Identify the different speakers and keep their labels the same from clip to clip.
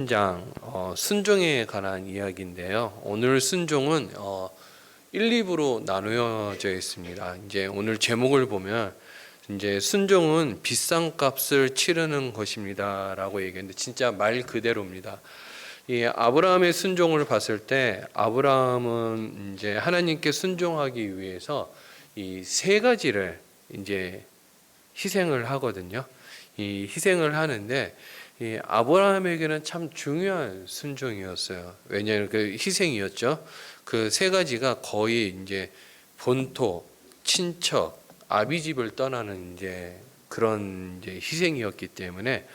Speaker 1: 장 순종에 관한 이야기인데요. 오늘 순종은 1, 2부로 나누어져 있습니다. 이제 오늘 제목을 보면 이제 순종은 비싼 값을 치르는 것입니다라고 얘기했는데 진짜 말 그대로입니다. 이 아브라함의 순종을 봤을 때 아브라함은 이제 하나님께 순종하기 위해서 이 세 가지를 이제 희생을 하거든요. 이 희생을 하는데 이 아브라함에게는 참 중요한 순종이었어요. 왜냐하면 그 희생이었죠. 그 세 가지가 거의 이제 본토, 친척, 아비집을 떠나는 이제 그런 이제 희생이었기 때문에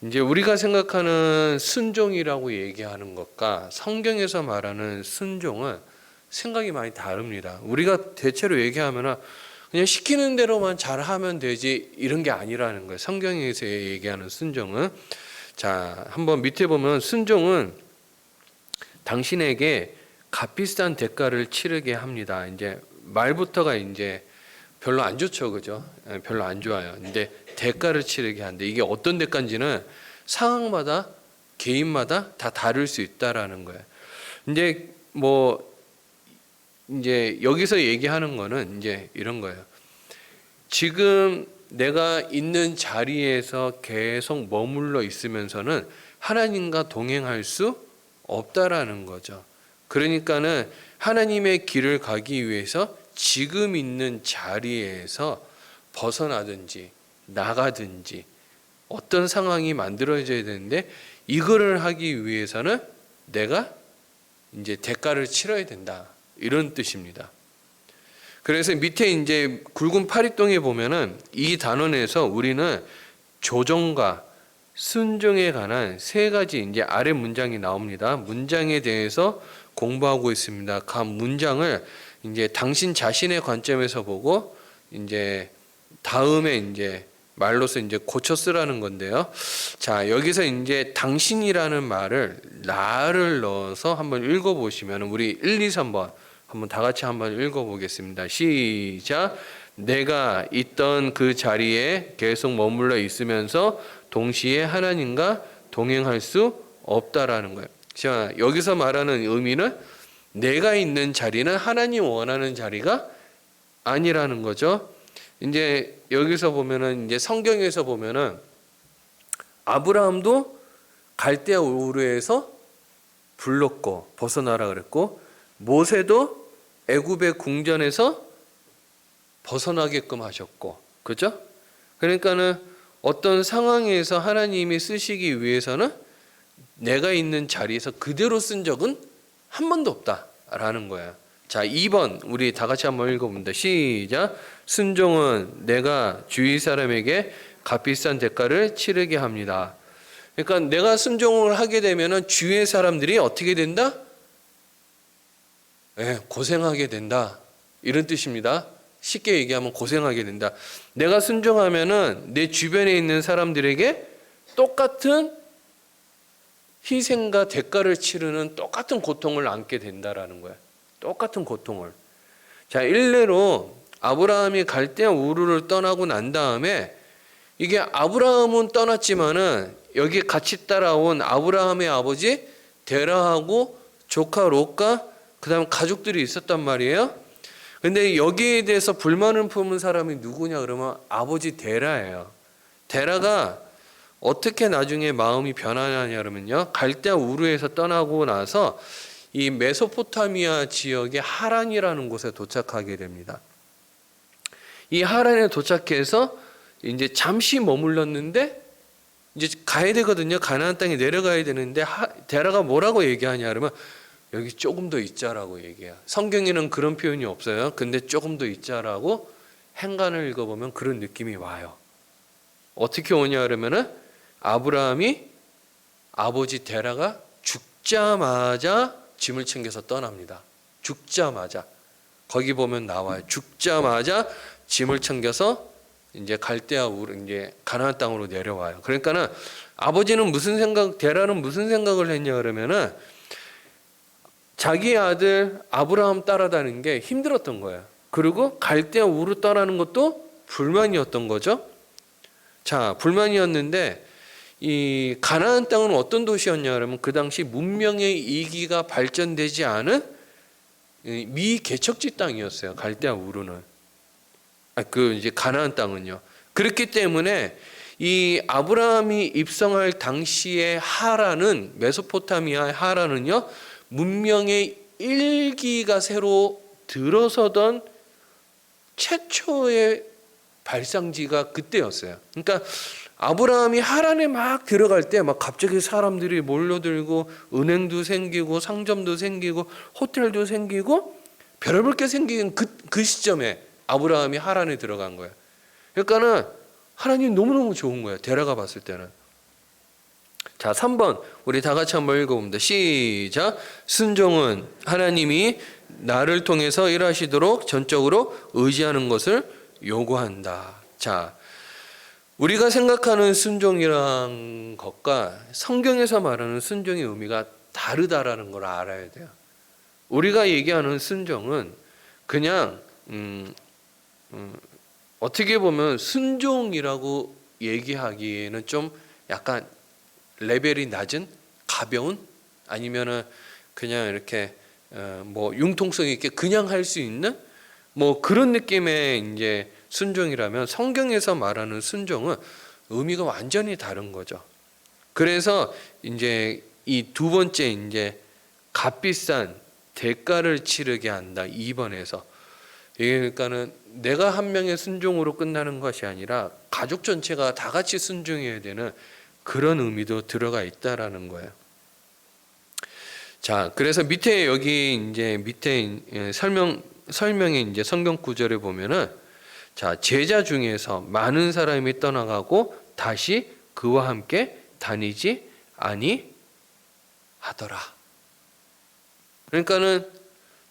Speaker 1: 이제 우리가 생각하는 순종이라고 얘기하는 것과 성경에서 말하는 순종은 생각이 많이 다릅니다. 우리가 대체로 얘기하면은 그냥 시키는 대로만 잘하면 되지 이런 게 아니라는 거예요. 성경에서 얘기하는 순종은. 자, 한번 밑에 보면 순종은 당신에게 값비싼 대가를 치르게 합니다. 이제 말부터가 이제 별로 안 좋죠, 그죠? 별로 안 좋아요. 근데 대가를 치르게 한대. 이게 어떤 대가인지는 상황마다 개인마다 다 다를 수 있다라는 거예요. 이제 여기서 얘기하는 거는 이제 이런 거예요. 지금 내가 있는 자리에서 계속 머물러 있으면서는 하나님과 동행할 수 없다라는 거죠. 그러니까는 하나님의 길을 가기 위해서 지금 있는 자리에서 벗어나든지 나가든지 어떤 상황이 만들어져야 되는데 이거를 하기 위해서는 내가 이제 대가를 치러야 된다. 이런 뜻입니다. 그래서 밑에 이제 굵은 파리똥에 보면은 이 단원에서 우리는 조정과 순종에 관한 세 가지 이제 아래 문장이 나옵니다. 문장에 대해서 공부하고 있습니다. 각 문장을 이제 당신 자신의 관점에서 보고 이제 다음에 이제 말로서 이제 고쳐 쓰라는 건데요. 자, 여기서 이제 당신이라는 말을 나를 넣어서 한번 읽어 보시면 우리 1, 2, 3번 한번 다 같이 한번 읽어보겠습니다. 시작. 내가 있던 그 자리에 계속 머물러 있으면서 동시에 하나님과 동행할 수 없다라는 거예요. 자, 여기서 말하는 의미는 내가 있는 자리는 하나님 원하는 자리가 아니라는 거죠. 이제 여기서 보면은 이제 성경에서 보면은 아브라함도 갈대아 우르에서 불렀고 벗어나라 그랬고 모세도 애굽의 궁전에서 벗어나게끔 하셨고, 그죠? 그러니까는 어떤 상황에서 하나님이 쓰시기 위해서는 내가 있는 자리에서 그대로 쓴 적은 한 번도 없다라는 거야. 자, 2번 우리 다 같이 한번 읽어봅니다. 시작. 순종은 내가 주위 사람에게 값비싼 대가를 치르게 합니다. 그러니까 내가 순종을 하게 되면은 주위의 사람들이 어떻게 된다? 고생하게 된다. 이런 뜻입니다. 쉽게 얘기하면 고생하게 된다. 내가 순종하면은 내 주변에 있는 사람들에게 똑같은 희생과 대가를 치르는 똑같은 고통을 안게 된다라는 거야. 똑같은 고통을. 자, 일례로 아브라함이 갈대아 우르를 떠나고 난 다음에 이게 아브라함은 떠났지만은 여기 같이 따라온 아브라함의 아버지 데라하고 조카 롯과 그다음 가족들이 있었단 말이에요. 근데 여기에 대해서 불만을 품은 사람이 누구냐 그러면 아버지 데라예요. 데라가 어떻게 나중에 마음이 변하냐 그러면요. 갈대아 우르에서 떠나고 나서 이 메소포타미아 지역의 하란이라는 곳에 도착하게 됩니다. 이 하란에 도착해서 이제 잠시 머물렀는데 이제 가야 되거든요. 가나안 땅에 내려가야 되는데 데라가 뭐라고 얘기하냐 그러면 여기 조금 더 있자라고 얘기해요. 성경에는 그런 표현이 없어요. 근데 조금 더 있자라고 행간을 읽어보면 그런 느낌이 와요. 어떻게 오냐 그러면은 아브라함이 아버지 데라가 죽자마자 짐을 챙겨서 떠납니다. 죽자마자. 거기 보면 나와요. 죽자마자 짐을 챙겨서 이제 갈대아 우르 이제 가나안 땅으로 내려와요. 그러니까는 아버지는 데라는 무슨 생각을 했냐 그러면은 자기 아들 아브라함 따라다니는 게 힘들었던 거예요. 그리고 갈대아 우르 떠나는 것도 불만이었던 거죠. 자, 불만이었는데 이 가나안 땅은 어떤 도시였냐 그러면 그 당시 문명의 이기가 발전되지 않은 미개척지 땅이었어요. 갈대아 우르는. 그 이제 가나안 땅은요. 그렇기 때문에 이 아브라함이 입성할 당시의 하란은 메소포타미아의 하란은요. 문명의 일기가 새로 들어서던 최초의 발상지가 그때였어요. 그러니까 아브라함이 하란에 막 들어갈 때 막 갑자기 사람들이 몰려들고 은행도 생기고 상점도 생기고 호텔도 생기고 별의별 게 생긴 그 시점에 아브라함이 하란에 들어간 거예요. 그러니까는 하나님 너무너무 좋은 거예요. 데려가 봤을 때는. 자, 3번 우리 다 같이 한번 읽어봅니다. 시작. 순종은 하나님이 나를 통해서 일하시도록 전적으로 의지하는 것을 요구한다. 자, 우리가 생각하는 순종이란 것과 성경에서 말하는 순종의 의미가 다르다라는 걸 알아야 돼요. 우리가 얘기하는 순종은 그냥 어떻게 보면 순종이라고 얘기하기에는 좀 약간 레벨이 낮은 가벼운 아니면은 그냥 이렇게 뭐 융통성 있게 그냥 할 수 있는 뭐 그런 느낌의 이제 순종이라면 성경에서 말하는 순종은 의미가 완전히 다른 거죠. 그래서 이제 이 두 번째 이제 값비싼 대가를 치르게 한다. 2번에서 그러니까는 내가 한 명의 순종으로 끝나는 것이 아니라 가족 전체가 다 같이 순종해야 되는 그런 의미도 들어가 있다라는 거예요. 자, 그래서 밑에 여기 이제 밑에 설명에 이제 성경 구절에 보면은 자, 제자 중에서 많은 사람이 떠나가고 다시 그와 함께 다니지 아니하더라. 그러니까는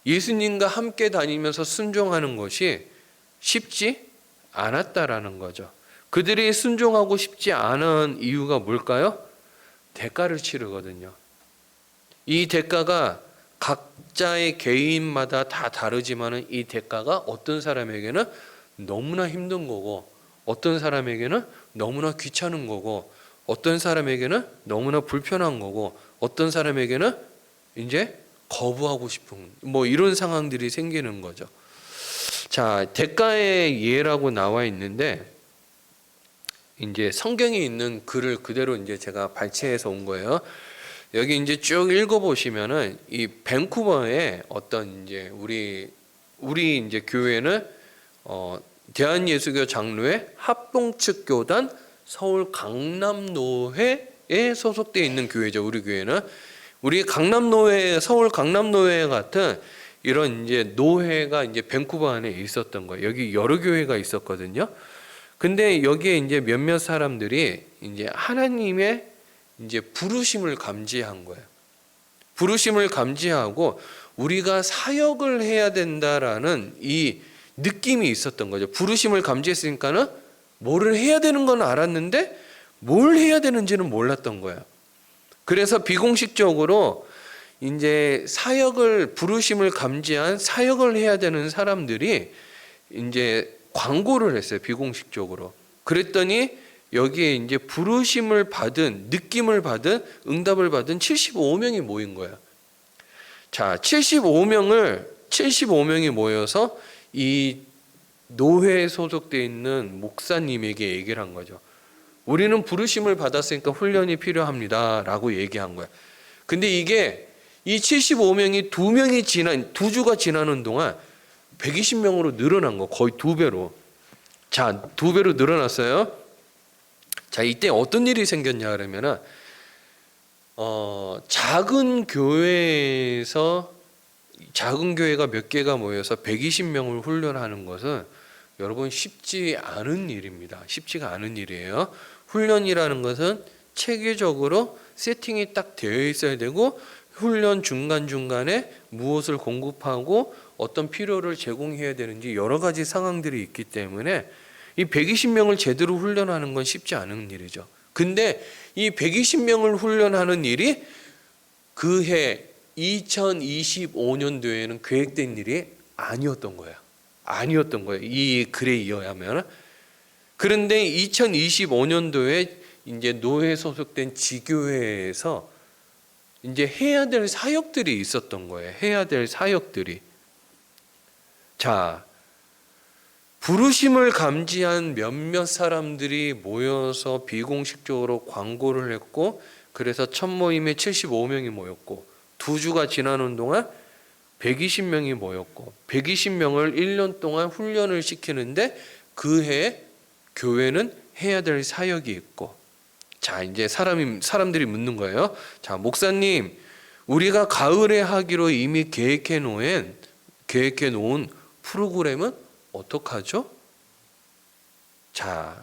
Speaker 1: 예수님과 함께 다니면서 순종하는 것이 쉽지 않았다라는 거죠. 그들이 순종하고 싶지 않은 이유가 뭘까요? 대가를 치르거든요. 이 대가가 각자의 개인마다 다 다르지만은 이 대가가 어떤 사람에게는 너무나 힘든 거고 어떤 사람에게는 너무나 귀찮은 거고 어떤 사람에게는 너무나 불편한 거고 어떤 사람에게는 이제 거부하고 싶은 뭐 이런 상황들이 생기는 거죠. 자, 대가의 예라고 나와 있는데 이제 성경에 있는 글을 그대로 이제 제가 발췌해서 온 거예요. 여기 이제 쭉 읽어보시면은 이 밴쿠버의 어떤 이제 우리 이제 교회는 대한예수교 장로회 합동측 교단 서울 강남노회에 소속되어 있는 교회죠. 우리 교회는 우리 강남노회 서울 강남노회 같은 이런 이제 노회가 이제 밴쿠버 안에 있었던 거예요. 여기 여러 교회가 있었거든요. 근데 여기에 이제 몇몇 사람들이 이제 하나님의 이제 부르심을 감지한 거예요. 부르심을 감지하고 우리가 사역을 해야 된다라는 이 느낌이 있었던 거죠. 부르심을 감지했으니까는 뭐를 해야 되는 건 알았는데 뭘 해야 되는지는 몰랐던 거예요. 그래서 비공식적으로 이제 사역을 부르심을 감지한 사역을 해야 되는 사람들이 이제 광고를 했어요. 비공식적으로. 그랬더니 여기에 이제 부르심을 받은 느낌을 받은 응답을 받은 75명이 모인 거예요. 자, 75명이 모여서 이 노회에 소속되어 있는 목사님에게 얘기를 한 거죠. 우리는 부르심을 받았으니까 훈련이 필요합니다 라고 얘기한 거예요. 근데 이게 이 75명이 두 주가 지나는 동안 120명으로 늘어난 거, 거의 2배로. 자, 2배로 늘어났어요. 자, 이때 어떤 일이 생겼냐 그러면은 작은 교회가 몇 개가 모여서 120명을 훈련하는 것은 여러분 쉽지 않은 일입니다. 쉽지가 않은 일이에요. 훈련이라는 것은 체계적으로 세팅이 딱 되어 있어야 되고 훈련 중간중간에 무엇을 공급하고 어떤 필요를 제공해야 되는지 여러 가지 상황들이 있기 때문에 이 120명을 제대로 훈련하는 건 쉽지 않은 일이죠. 근데 이 120명을 훈련하는 일이 그해 2025년도에는 계획된 일이 아니었던 거예요. 이 글에 의하면. 그런데 2025년도에 이제 노회 소속된 지교회에서 이제 해야 될 사역들이 있었던 거예요. 해야 될 사역들이. 자, 부르심을 감지한 몇몇 사람들이 모여서 비공식적으로 광고를 했고, 그래서 첫 모임에 75명이 모였고, 2주가 지나는 동안 120명이 모였고, 120명을 1년 동안 훈련을 시키는데 그 해에 교회는 해야 될 사역이 있고, 자, 이제 사람들이 묻는 거예요. 자, 목사님, 우리가 가을에 하기로 이미 계획해 놓은 프로그램은 어떡하죠? 자,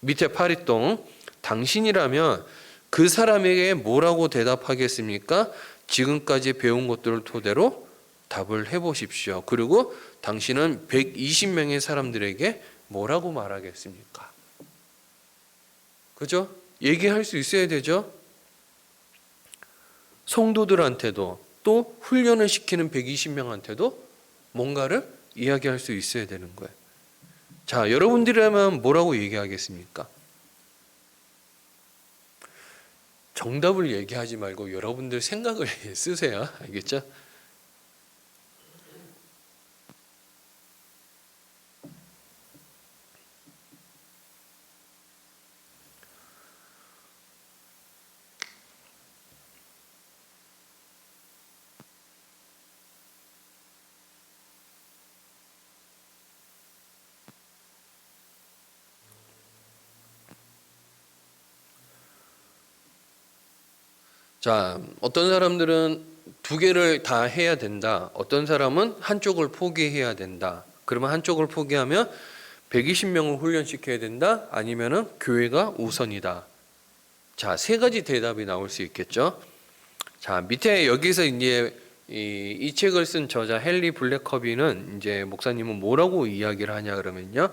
Speaker 1: 밑에 파리똥, 당신이라면 그 사람에게 뭐라고 대답하겠습니까? 지금까지 배운 것들을 토대로 답을 해보십시오. 그리고 당신은 120명의 사람들에게 뭐라고 말하겠습니까? 그죠? 얘기할 수 있어야 되죠. 성도들한테도 또 훈련을 시키는 120명한테도 뭔가를 이야기할 수 있어야 되는 거예요. 자, 여러분들이라면 뭐라고 얘기하겠습니까? 정답을 얘기하지 말고 여러분들 생각을 쓰세요. 알겠죠? 자, 어떤 사람들은 2개를 다 해야 된다. 어떤 사람은 한쪽을 포기해야 된다. 그러면 한쪽을 포기하면 120명을 훈련시켜야 된다. 아니면은 교회가 우선이다. 자, 3가지 대답이 나올 수 있겠죠. 자, 밑에 여기서 이제 이 책을 쓴 저자 헨리 블랙커비는 이제 목사님은 뭐라고 이야기를 하냐 그러면요.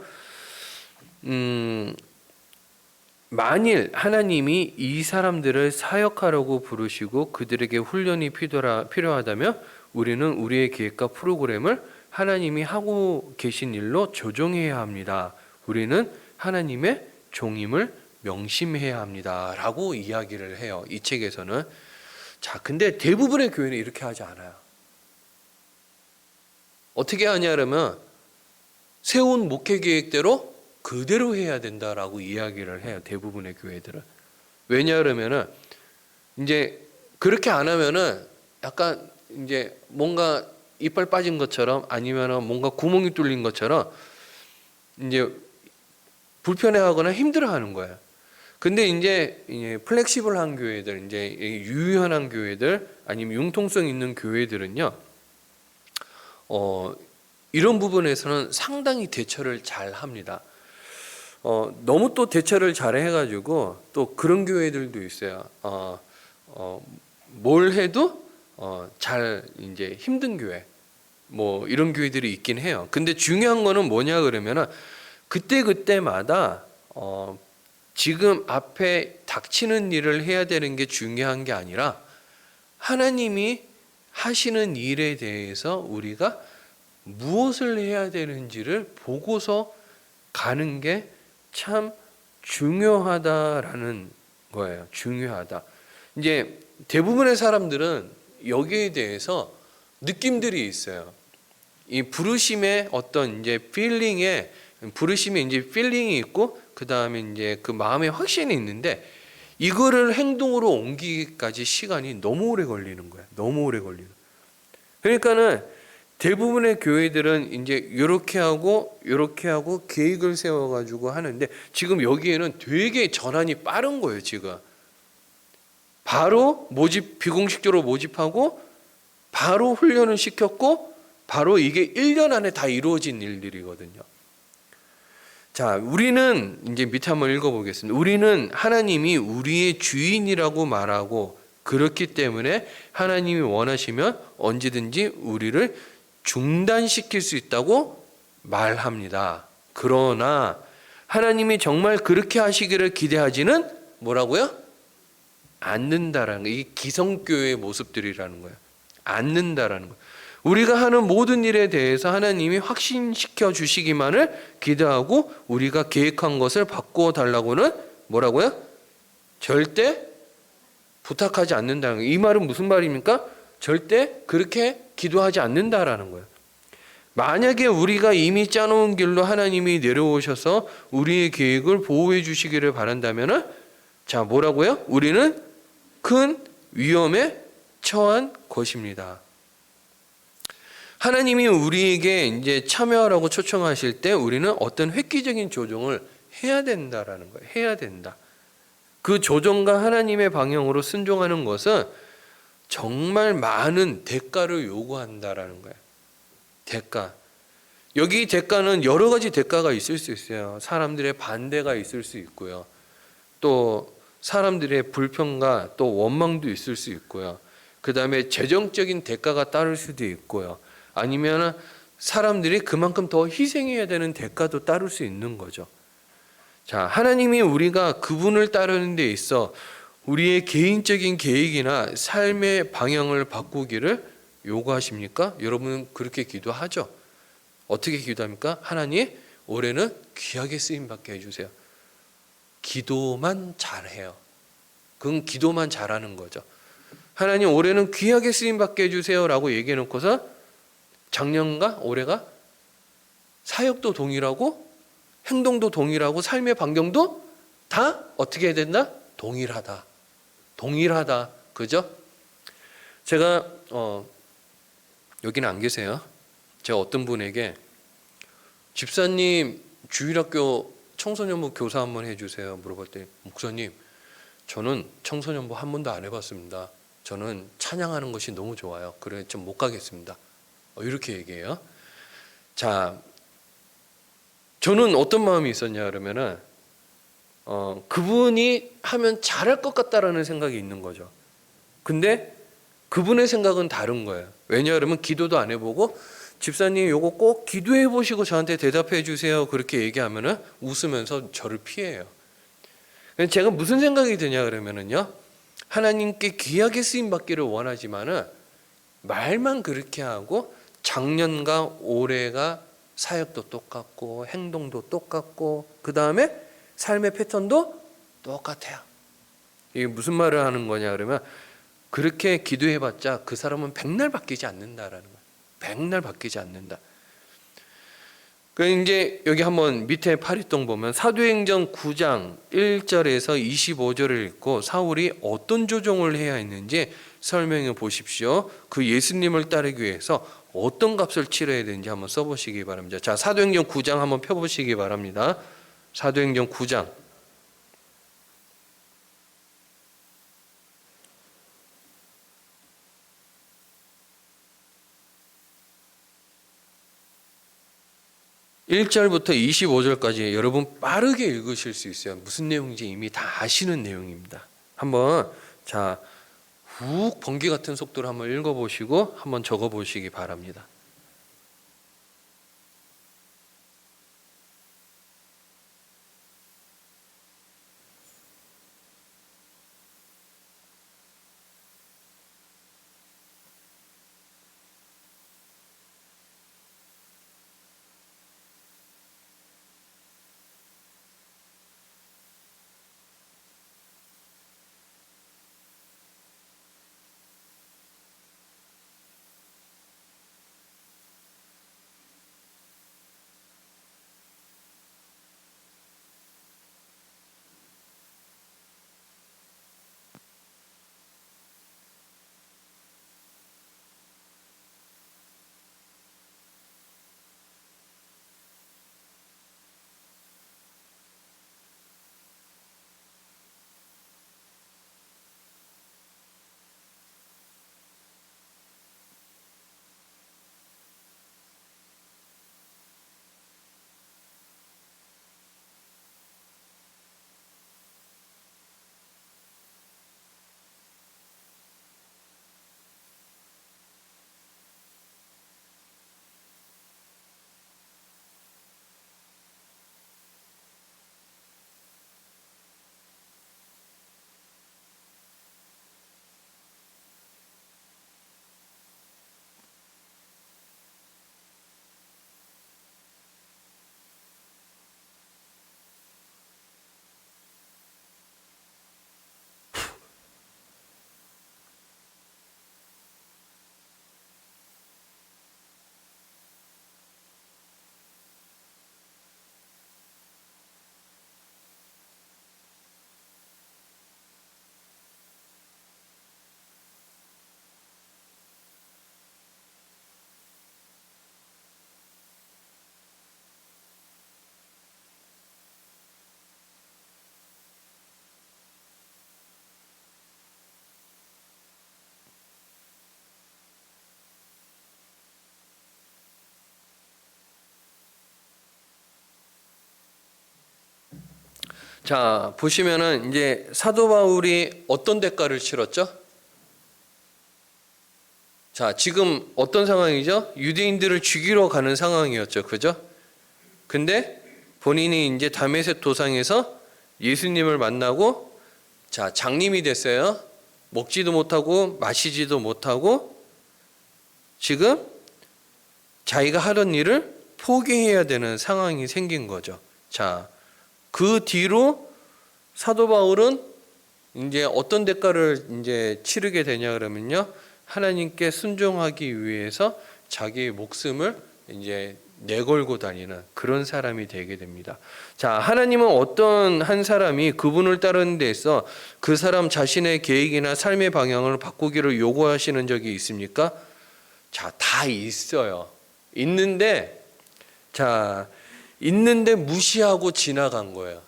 Speaker 1: 만일 하나님이 이 사람들을 사역하려고 부르시고 그들에게 훈련이 필요하다면 우리는 우리의 계획과 프로그램을 하나님이 하고 계신 일로 조정해야 합니다. 우리는 하나님의 종임을 명심해야 합니다. 라고 이야기를 해요. 이 책에서는. 자, 근데 대부분의 교회는 이렇게 하지 않아요. 어떻게 하냐 그러면 세운 목회 계획대로 그대로 해야 된다라고 이야기를 해요. 대부분의 교회들은. 왜냐 그러면은 이제 그렇게 안 하면은 약간 이제 뭔가 이빨 빠진 것처럼 아니면은 뭔가 구멍이 뚫린 것처럼 이제 불편해하거나 힘들어하는 거예요. 근데 이제 플렉시블한 교회들, 이제 유연한 교회들 아니면 융통성 있는 교회들은요, 이런 부분에서는 상당히 대처를 잘 합니다. 너무 또 대처를 잘 해가지고 또 그런 교회들도 있어요. 뭘 해도 잘 이제 힘든 교회, 뭐 이런 교회들이 있긴 해요. 근데 중요한 거는 뭐냐 그러면은 그때마다 지금 앞에 닥치는 일을 해야 되는 게 중요한 게 아니라 하나님이 하시는 일에 대해서 우리가 무엇을 해야 되는지를 보고서 가는 게 참 중요하다라는 거예요. 중요하다. 이제 대부분의 사람들은 여기에 대해서 느낌들이 있어요. 이 부르심의 어떤 이제 부르심에 이제 필링이 있고 그 다음에 이제 그 마음의 확신이 있는데 이거를 행동으로 옮기기까지 시간이 너무 오래 걸리는 거예요. 너무 오래 걸리는. 그러니까는 대부분의 교회들은 이제 이렇게 하고 계획을 세워가지고 하는데 지금 여기에는 되게 전환이 빠른 거예요. 지금 바로 비공식적으로 모집하고 바로 훈련을 시켰고 바로 이게 1년 안에 다 이루어진 일들이거든요. 자, 우리는 이제 밑에 한번 읽어보겠습니다. 우리는 하나님이 우리의 주인이라고 말하고 그렇기 때문에 하나님이 원하시면 언제든지 우리를 중단시킬 수 있다고 말합니다. 그러나 하나님이 정말 그렇게 하시기를 기대하지는 뭐라고요? 않는다라는 거예요. 이 기성교회의 모습들이라는 거예요. 않는다라는 거예요. 우리가 하는 모든 일에 대해서 하나님이 확신시켜 주시기만을 기대하고 우리가 계획한 것을 바꾸어 달라고는 뭐라고요? 절대 부탁하지 않는다는 거예요. 이 말은 무슨 말입니까? 절대 그렇게 기도하지 않는다라는 거예요. 만약에 우리가 이미 짜놓은 길로 하나님이 내려오셔서 우리의 계획을 보호해 주시기를 바란다면은, 자, 뭐라고요? 우리는 큰 위험에 처한 것입니다. 하나님이 우리에게 이제 참여하라고 초청하실 때 우리는 어떤 획기적인 조정을 해야 된다라는 거예요. 해야 된다. 그 조정과 하나님의 방향으로 순종하는 것은 정말 많은 대가를 요구한다라는 거예요. 대가. 여기 대가는 여러 가지 대가가 있을 수 있어요. 사람들의 반대가 있을 수 있고요. 또 사람들의 불평과 또 원망도 있을 수 있고요. 그 다음에 재정적인 대가가 따를 수도 있고요. 아니면 사람들이 그만큼 더 희생해야 되는 대가도 따를 수 있는 거죠. 자, 하나님이 우리가 그분을 따르는 데 있어 우리의 개인적인 계획이나 삶의 방향을 바꾸기를 요구하십니까? 여러분은 그렇게 기도하죠? 어떻게 기도합니까? 하나님, 올해는 귀하게 쓰임받게 해주세요. 기도만 잘해요. 그건 기도만 잘하는 거죠. 하나님, 올해는 귀하게 쓰임받게 해주세요 라고 얘기해놓고서 작년과 올해가 사역도 동일하고 행동도 동일하고 삶의 반경도 다 어떻게 해야 된다? 동일하다. 동일하다. 그죠? 제가 여기는 안 계세요. 제가 어떤 분에게 집사님 주일학교 청소년부 교사 한번 해주세요 물어볼 때, 목사님 저는 청소년부 한 번도 안 해봤습니다. 저는 찬양하는 것이 너무 좋아요. 그래 좀 못 가겠습니다. 이렇게 얘기해요. 자, 저는 어떤 마음이 있었냐 그러면은 그분이 하면 잘할 것 같다라는 생각이 있는 거죠. 근데 그분의 생각은 다른 거예요. 왜냐 그러면 기도도 안 해보고 집사님 요거 꼭 기도해 보시고 저한테 대답해 주세요 그렇게 얘기하면은 웃으면서 저를 피해요. 제가 무슨 생각이 드냐 그러면은요, 하나님께 귀하게 쓰임 받기를 원하지만은 말만 그렇게 하고 작년과 올해가 사역도 똑같고 행동도 똑같고 그 다음에 삶의 패턴도 똑같아요. 이게 무슨 말을 하는 거냐 그러면, 그렇게 기도해봤자 그 사람은 백날 바뀌지 않는다라는 거예요. 백날 바뀌지 않는다. 그 이제 여기 한번 밑에 파리똥 보면 사도행전 9장 1절에서 25절을 읽고 사울이 어떤 조정을 해야 했는지 설명해 보십시오. 그 예수님을 따르기 위해서 어떤 값을 치러야 되는지 한번 써보시기 바랍니다. 자, 사도행전 9장 한번 펴보시기 바랍니다. 사도행전 9장 1절부터 25절까지 여러분 빠르게 읽으실 수 있어요. 무슨 내용인지 이미 다 아시는 내용입니다. 한번 자, 훅 번개 같은 속도로 한번 읽어보시고 한번 적어보시기 바랍니다. 자, 보시면은 이제 사도 바울이 어떤 대가를 치렀죠? 자, 지금 어떤 상황이죠? 유대인들을 죽이러 가는 상황이었죠. 그죠? 근데 본인이 이제 다메섹 도상에서 예수님을 만나고 자, 장님이 됐어요. 먹지도 못하고 마시지도 못하고 지금 자기가 하던 일을 포기해야 되는 상황이 생긴 거죠. 자, 그 뒤로 사도 바울은 이제 어떤 대가를 이제 치르게 되냐 그러면요. 하나님께 순종하기 위해서 자기의 목숨을 이제 내걸고 다니는 그런 사람이 되게 됩니다. 자, 하나님은 어떤 한 사람이 그분을 따르는 데 있어 그 사람 자신의 계획이나 삶의 방향을 바꾸기를 요구하시는 적이 있습니까? 자, 다 있어요. 있는데 무시하고 지나간 거예요.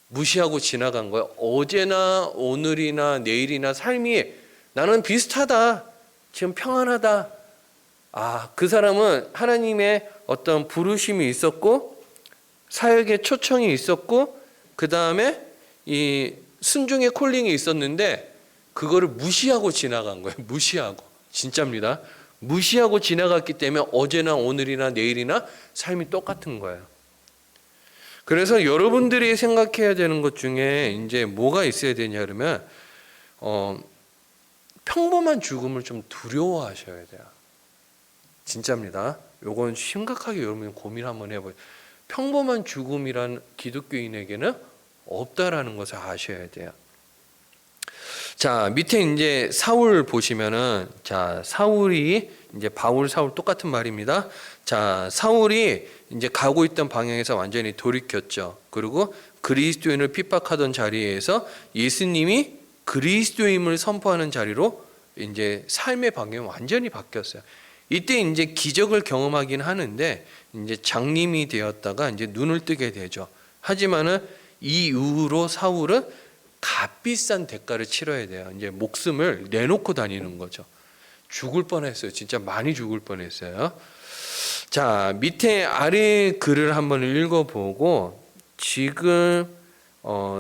Speaker 1: 무시하고 지나간 거예요. 어제나 오늘이나 내일이나 삶이 나는 비슷하다. 지금 평안하다. 그 사람은 하나님의 어떤 부르심이 있었고 사역의 초청이 있었고 그 다음에 이 순종의 콜링이 있었는데 그거를 무시하고 지나간 거예요. 무시하고. 진짜입니다. 무시하고 지나갔기 때문에 어제나 오늘이나 내일이나 삶이 똑같은 거예요. 그래서 여러분들이 생각해야 되는 것 중에 이제 뭐가 있어야 되냐 그러면 평범한 죽음을 좀 두려워하셔야 돼요. 진짜입니다. 요건 심각하게 여러분이 고민 한번 해보세요. 평범한 죽음이란 기독교인에게는 없다라는 것을 아셔야 돼요. 자, 밑에 이제 사울 보시면은 자, 사울이 이제 바울 사울 똑같은 말입니다. 자, 사울이 이제 가고 있던 방향에서 완전히 돌이켰죠. 그리고 그리스도인을 핍박하던 자리에서 예수님이 그리스도임을 선포하는 자리로 이제 삶의 방향이 완전히 바뀌었어요. 이때 이제 기적을 경험하긴 하는데 이제 장님이 되었다가 이제 눈을 뜨게 되죠. 하지만은 이 이후로 사울은 값비싼 대가를 치러야 돼요. 이제 목숨을 내놓고 다니는 거죠. 죽을 뻔했어요. 진짜 많이 죽을 뻔했어요. 자, 밑에 아래 글을 한번 읽어보고 지금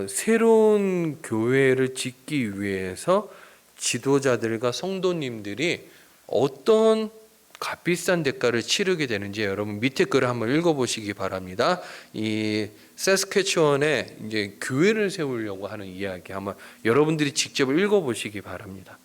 Speaker 1: 새로운 교회를 짓기 위해서 지도자들과 성도님들이 어떤 값비싼 대가를 치르게 되는지 여러분 밑에 글을 한번 읽어보시기 바랍니다. 이 세스케츄원에 이제 교회를 세우려고 하는 이야기 한번 여러분들이 직접 읽어보시기 바랍니다.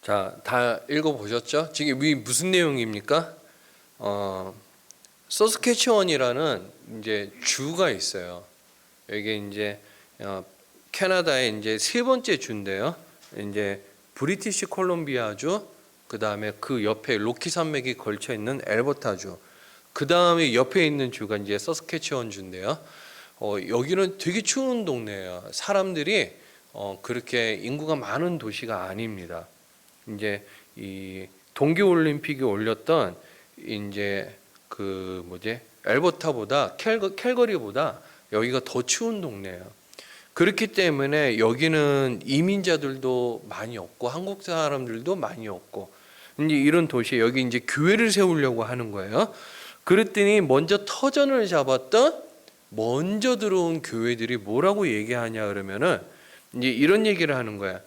Speaker 1: 자, 다 읽어보셨죠? 지금 이 무슨 내용입니까? 서스케츄원이라는 이제 주가 있어요. 여기 이제 캐나다의 이제 세 번째 주인데요. 이제 브리티시 콜롬비아주, 그 다음에 그 옆에 로키 산맥이 걸쳐 있는 엘버타주, 그 다음에 옆에 있는 주가 이제 서스케츄원 주인데요. 여기는 되게 추운 동네예요. 사람들이 그렇게 인구가 많은 도시가 아닙니다. 이제 이 동계올림픽이 올렸던 이제 그 뭐지 엘버타보다 캘거리보다 여기가 더 추운 동네예요. 그렇기 때문에 여기는 이민자들도 많이 없고 한국 사람들도 많이 없고 이제 이런 도시에 여기 이제 교회를 세우려고 하는 거예요. 그랬더니 먼저 터전을 잡았던 먼저 들어온 교회들이 뭐라고 얘기하냐 그러면은 이제 이런 얘기를 하는 거야.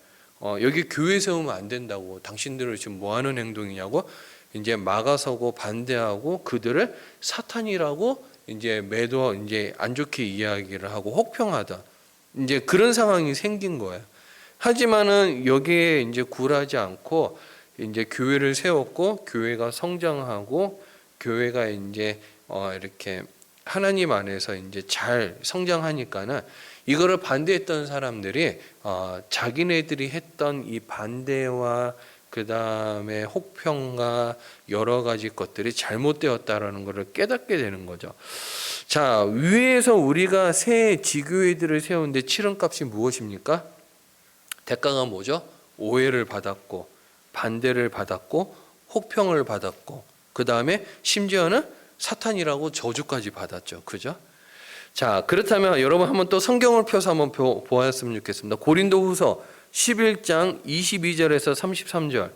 Speaker 1: 여기 교회 세우면 안 된다고. 당신들은 지금 뭐 하는 행동이냐고. 이제 막아서고 반대하고 그들을 사탄이라고 이제 매도 이제 안 좋게 이야기를 하고 혹평하다. 이제 그런 상황이 생긴 거예요. 하지만은 여기에 이제 굴하지 않고 이제 교회를 세웠고 교회가 성장하고 교회가 이제 이렇게 하나님 안에서 이제 잘 성장하니까는 이거를 반대했던 사람들이 자기네들이 했던 이 반대와 그 다음에 혹평과 여러 가지 것들이 잘못되었다라는 것을 깨닫게 되는 거죠. 자, 위에서 우리가 새 지교회들을 세우는데 치른 값이 무엇입니까? 대가가 뭐죠? 오해를 받았고 반대를 받았고 혹평을 받았고 그 다음에 심지어는 사탄이라고 저주까지 받았죠. 그죠? 자, 그렇다면 여러분 한번 또 성경을 펴서 한번 보았으면 좋겠습니다. 고린도후서 11장 22절에서 33절.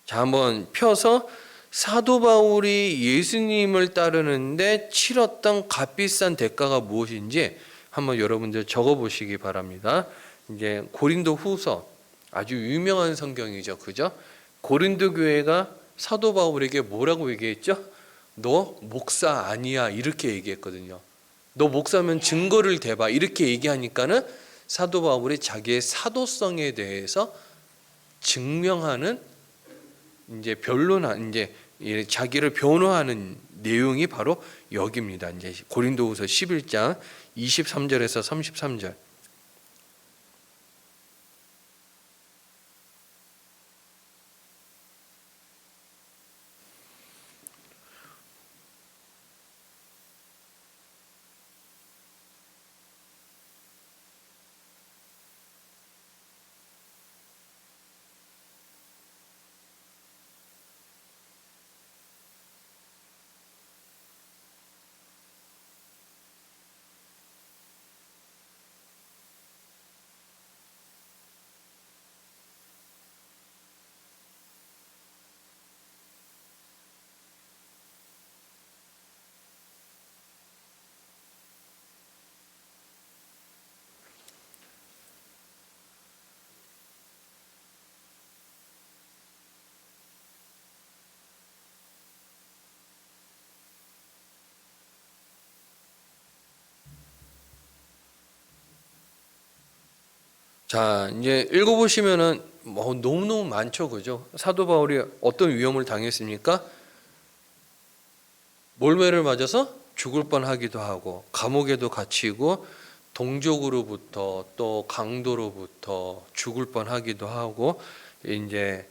Speaker 1: 자, 한번 펴서 사도 바울이 예수님을 따르는데 치렀던 값비싼 대가가 무엇인지 한번 여러분들 적어 보시기 바랍니다. 이제 고린도후서 아주 유명한 성경이죠. 그죠? 고린도 교회가 사도 바울에게 뭐라고 얘기했죠? 너 목사 아니야 이렇게 얘기했거든요. 너 목사면 증거를 대봐 이렇게 얘기하니까는 사도 바울이 자기의 사도성에 대해서 증명하는 이제 변론한 이제 자기를 변호하는 내용이 바로 여기입니다. 이제 고린도후서 11장 23절에서 33절. 자, 이제 읽어보시면은 뭐 너무너무 많죠, 그죠? 사도 바울이 어떤 위험을 당했습니까? 몰매를 맞아서 죽을 뻔하기도 하고 감옥에도 갇히고 동족으로부터 또 강도로부터 죽을 뻔하기도 하고 이제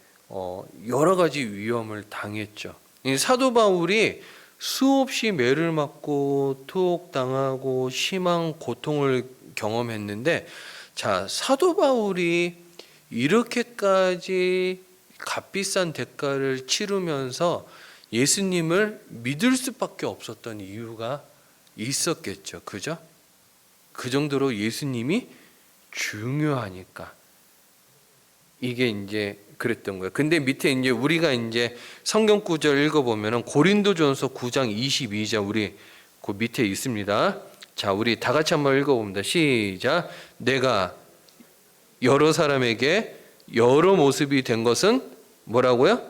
Speaker 1: 여러 가지 위험을 당했죠. 이 사도 바울이 수없이 매를 맞고 투옥당하고 심한 고통을 경험했는데 자, 사도 바울이 이렇게까지 값비싼 대가를 치르면서 예수님을 믿을 수밖에 없었던 이유가 있었겠죠. 그죠? 그 정도로 예수님이 중요하니까. 이게 이제 그랬던 거예요. 근데 밑에 이제 우리가 이제 성경 구절 읽어보면은 고린도전서 9장 22절 우리 그 밑에 있습니다. 자, 우리 다 같이 한번 읽어봅니다. 시작. 내가 여러 사람에게 여러 모습이 된 것은 뭐라고요?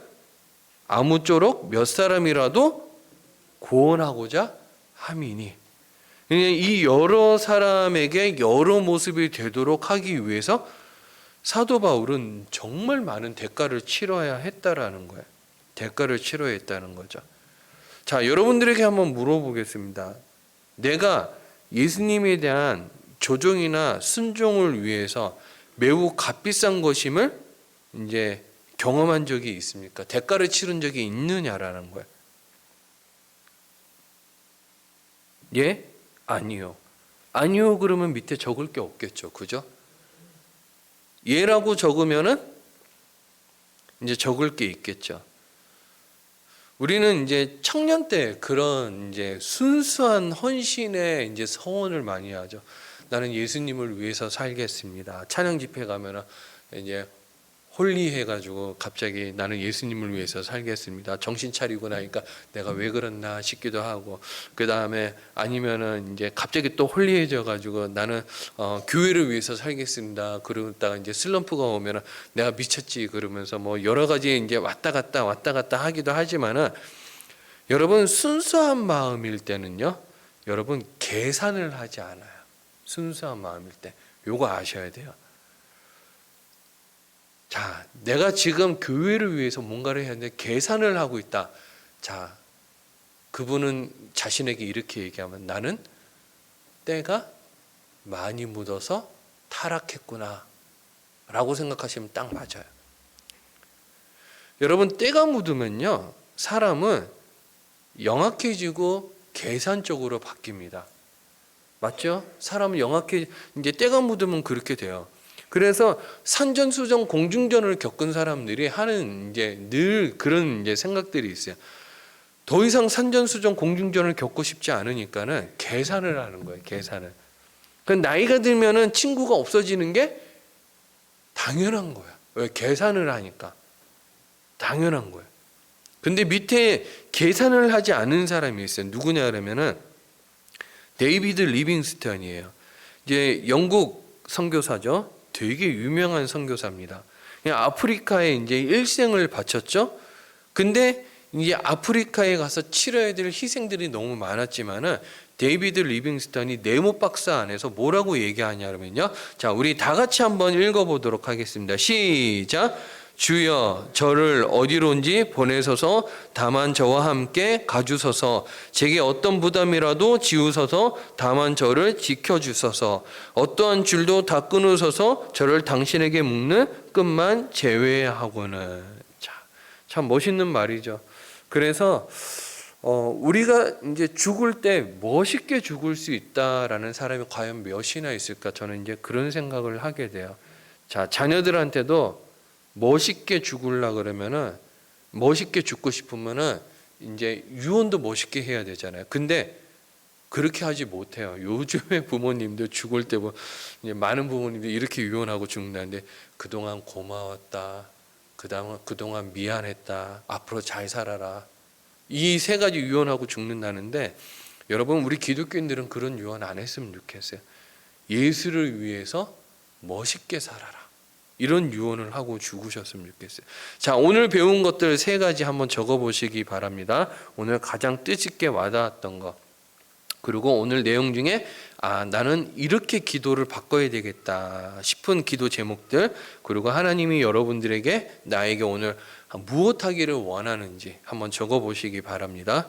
Speaker 1: 아무쪼록 몇 사람이라도 구원하고자 함이니. 이 여러 사람에게 여러 모습이 되도록 하기 위해서 사도 바울은 정말 많은 대가를 치러야 했다라는 거예요. 대가를 치러야 했다는 거죠. 자, 여러분들에게 한번 물어보겠습니다. 내가 예수님에 대한 조종이나 순종을 위해서 매우 값비싼 것임을 이제 경험한 적이 있습니까? 대가를 치른 적이 있느냐라는 거예요. 예? 아니요. 아니요 그러면 밑에 적을 게 없겠죠. 그죠? 예라고 적으면은 이제 적을 게 있겠죠. 우리는 이제 청년 때 그런 이제 순수한 헌신의 이제 서원을 많이 하죠. 나는 예수님을 위해서 살겠습니다. 찬양 집회 가면은 이제 홀리해가지고 갑자기 나는 예수님을 위해서 살겠습니다. 정신 차리고 나니까 내가 왜 그랬나 싶기도 하고, 그 다음에 아니면은 이제 갑자기 또 홀리해져가지고 나는 교회를 위해서 살겠습니다. 그러다가 이제 슬럼프가 오면은 내가 미쳤지 그러면서 뭐 여러 가지 이제 왔다 갔다 하기도 하지만은, 여러분 순수한 마음일 때는요, 여러분 계산을 하지 않아요. 순수한 마음일 때 요거 아셔야 돼요. 자, 내가 지금 교회를 위해서 뭔가를 해야 하는데 계산을 하고 있다. 자, 그분은 자신에게 이렇게 얘기하면 나는 때가 많이 묻어서 타락했구나 라고 생각하시면 딱 맞아요. 여러분 때가 묻으면요, 사람은 영악해지고 계산적으로 바뀝니다. 맞죠? 사람은 이제 때가 묻으면 그렇게 돼요. 그래서 산전수전 공중전을 겪은 사람들이 하는 이제 늘 그런 이제 생각들이 있어요. 더 이상 산전수전 공중전을 겪고 싶지 않으니까는 계산을 하는 거예요. 계산을. 그 나이가 들면은 친구가 없어지는 게 당연한 거야. 왜? 계산을 하니까. 당연한 거예요. 근데 밑에 계산을 하지 않은 사람이 있어요. 누구냐 그러면은 데이비드 리빙스턴이에요. 이제 영국 선교사죠. 되게 유명한 선교사입니다. 아프리카에 이제 일생을 바쳤죠. 근데 이제 아프리카에 가서 치러야 될 희생들이 너무 많았지만은 데이비드 리빙스턴이 네모 박스 안에서 뭐라고 얘기하냐면요. 자, 우리 다 같이 한번 읽어보도록 하겠습니다. 시작. 주여 저를 어디론지 보내소서. 다만 저와 함께 가주소서. 제게 어떤 부담이라도 지우소서. 다만 저를 지켜주소서. 어떠한 줄도 다 끊으소서. 저를 당신에게 묶는 끈만 제외하고는. 자, 참 멋있는 말이죠. 그래서 우리가 이제 죽을 때 멋있게 죽을 수 있다라는 사람이 과연 몇이나 있을까? 저는 이제 그런 생각을 하게 돼요. 자, 자녀들한테도 멋있게 죽으려 그러면은, 멋있게 죽고 싶으면은 이제 유언도 멋있게 해야 되잖아요. 근데 그렇게 하지 못해요. 요즘에 부모님들 죽을 때 뭐 이제 많은 부모님들이 이렇게 유언하고 죽는다는데, 그동안 고마웠다. 그동안 미안했다. 앞으로 잘 살아라. 이 세 가지 유언하고 죽는다는데, 여러분 우리 기독교인들은 그런 유언 안 했으면 좋겠어요. 예수를 위해서 멋있게 살아라. 이런 유언을 하고 죽으셨으면 좋겠어요. 자, 오늘 배운 것들 세 가지 한번 적어보시기 바랍니다. 오늘 가장 뜻있게 와닿았던 거, 그리고 오늘 내용 중에 나는 이렇게 기도를 바꿔야 되겠다 싶은 기도 제목들, 그리고 하나님이 여러분들에게 나에게 오늘 무엇 하기를 원하는지 한번 적어보시기 바랍니다.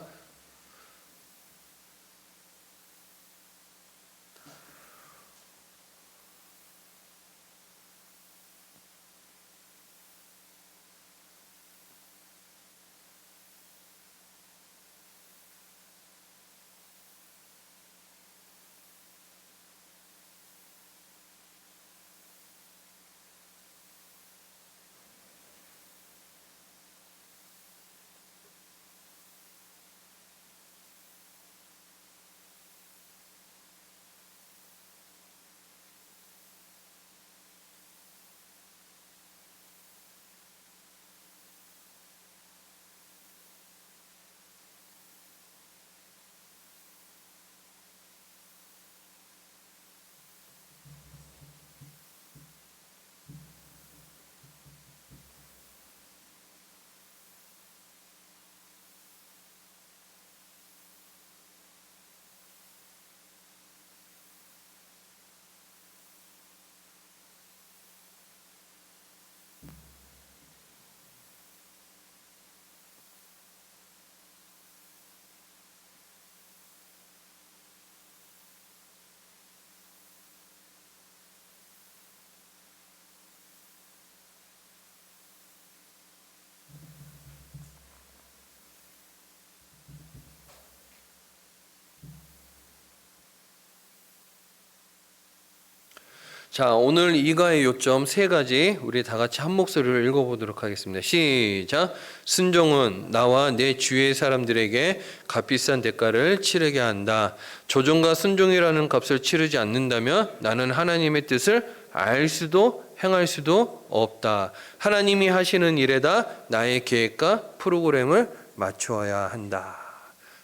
Speaker 1: 자, 오늘 이가의 요점 세 가지 우리 다 같이 한 목소리로 읽어보도록 하겠습니다. 시작. 순종은 나와 내 주위의 사람들에게 값비싼 대가를 치르게 한다. 조종과 순종이라는 값을 치르지 않는다면 나는 하나님의 뜻을 알 수도 행할 수도 없다. 하나님이 하시는 일에다 나의 계획과 프로그램을 맞추어야 한다.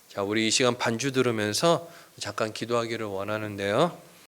Speaker 1: 자, 우리 이 시간 반주 들으면서 잠깐 기도하기를 원하는데요.